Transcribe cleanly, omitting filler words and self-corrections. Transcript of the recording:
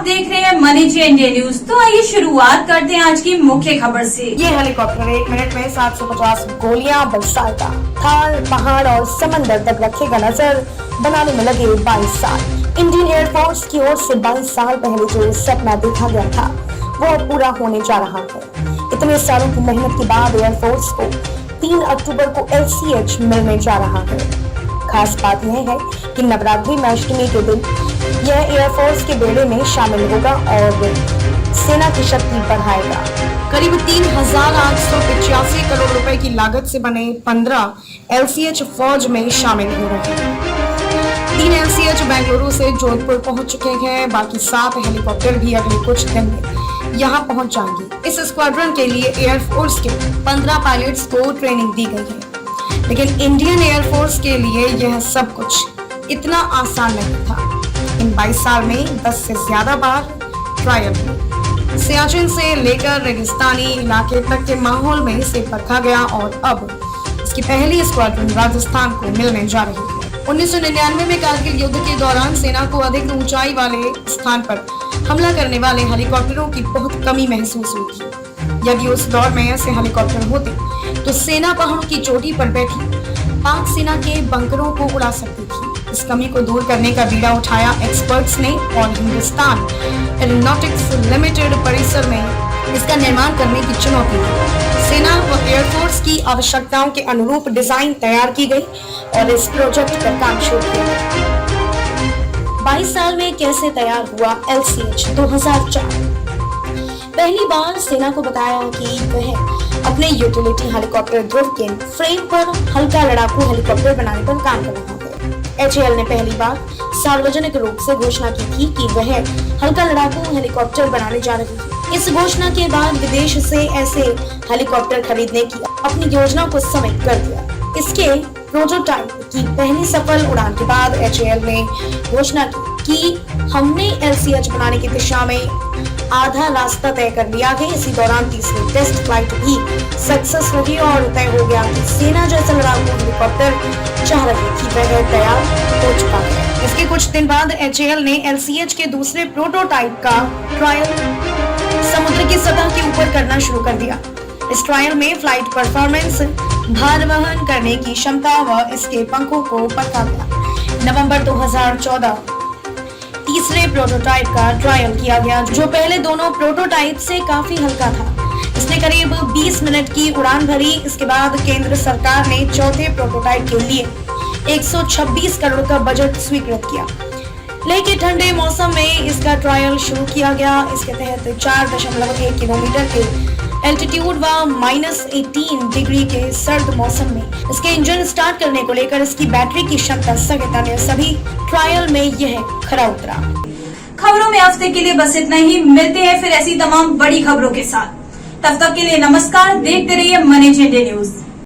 देख रहे हैं मनी इंडिया न्यूज। तो आइए शुरुआत करते हैं आज की मुख्य खबर से। ये हेलीकॉप्टर 1 मिनट में 750 गोलियां बरसाता, थार पहाड़ और समंदर तक रखेगा नजर, बनाने में लगे 22 साल। इंडियन एयरफोर्स की ओर से 22 साल पहले जो सपना देखा गया था वो अब पूरा होने जा रहा है। इतने सालों की मेहनत के बाद एयरफोर्स को 3 अक्टूबर को LCH मिलने जा रहा है। खास बात यह है कि नवरात्रि में अष्टमी के दिन यह एयरफोर्स के बेड़े में शामिल होगा और सेना की शक्ति बढ़ाएगा। करीब 3,885 करोड़ रुपए की लागत से बने 15 LCH फौज में शामिल हो रहे हैं। 3 LCH बेंगलुरु से जोधपुर पहुंच चुके हैं। बाकी 7 हेलीकॉप्टर भी अगले कुछ दिन में यहाँ पहुंच जाएंगे। इस स्क्वाड्रन के लिए एयरफोर्स के 15 पायलट्स को ट्रेनिंग दी गई है, लेकिन इंडियन एयरफोर्स के लिए यह सब कुछ इतना आसान नहीं था। इन 22 साल में 10 से ज्यादा बार ट्रायल हुई। सियाचिन से लेकर रेगिस्तानी इलाके तक के माहौल में इसे परखा गया और अब इसकी पहली स्क्वाड्रन राजस्थान को मिलने जा रही है। 1999 में कारगिल युद्ध के दौरान सेना को अधिक ऊंचाई वाले स्थान पर हमला करने वाले हेलीकॉप्टरों की बहुत कमी महसूस हुई थी। यदि उस दौर में ऐसे हेलीकॉप्टर होते तो सेना पहाड़ों की चोटी पर बैठी पाक सेना के बंकरों को उड़ा सकती थी। इस कमी को दूर करने का बीड़ा उठाया एक्सपर्ट्स ने और हिंदुस्तान एरोनॉटिक्स लिमिटेड परिसर में इसका निर्माण करने की चुनौती दी। सेना व एयरफोर्स की आवश्यकताओं के अनुरूप डिजाइन तैयार की गई और इस प्रोजेक्ट पर काम शुरू किया गया। 22 साल में कैसे तैयार हुआ LCH 2004? पहली बार सेना को बताया कि वह अपने यूटिलिटी हेलीकॉप्टर ध्रुव के फ्रेम पर हल्का लड़ाकू हेलीकॉप्टर बनाने पर काम कर रहा है। HAL ने पहली बार सार्वजनिक रूप से घोषणा की थी कि वह हल्का लड़ाकू हेलीकॉप्टर बनाने जा रही है। इस घोषणा के बाद विदेश से ऐसे हेलीकॉप्टर खरीदने की अपनी योजना को समेत कर दिया। इसके प्रोटोटाइप की पहली सफल उड़ान के बाद HAL ने घोषणा की कि हमने LCH बनाने की दिशा में आधा रास्ता तय कर लिया है। इसी दौरान तीसरी टेस्ट फ्लाइट भी सक्सेस रही और तय हो गया कि सेना जैसा लड़ाकू हेलीकॉप्टर चाह रही थी वह तैयार हो चुका है। इसके कुछ दिन बाद HAL ने LCH के दूसरे प्रोटोटाइप का ट्रायल समुद्र की सतह के ऊपर करना शुरू कर दिया। इस ट्रायल में फ्लाइट परफॉर्मेंस, भार वहन करने की क्षमता व इसके पंखों को परखा गया। नवंबर 2014 तीसरे प्रोटोटाइप का ट्रायल किया गया, जो पहले दोनों प्रोटोटाइप से काफी हल्का था। इसने करीब 20 मिनट की उड़ान भरी। इसके बाद केंद्र सरकार ने चौथे प्रोटोटाइप के लिए 126 करोड़ का बजट स्वीकृत किया। लेह के ठंडे मौसम में इसका ट्रायल शुरू किया गया। इसके तहत 4.1 किलोमीटर के एल्टीट्यूड व -18 डिग्री के सर्द मौसम में इसके इंजन स्टार्ट करने को लेकर इसकी बैटरी की क्षमता स्थगित ने सभी ट्रायल में यह खरा उतरा। खबरों में हफ्ते के लिए बस इतना ही। मिलते हैं फिर ऐसी तमाम बड़ी खबरों के साथ। तब तक के लिए नमस्कार। देखते रहिए मनी इंडिया न्यूज।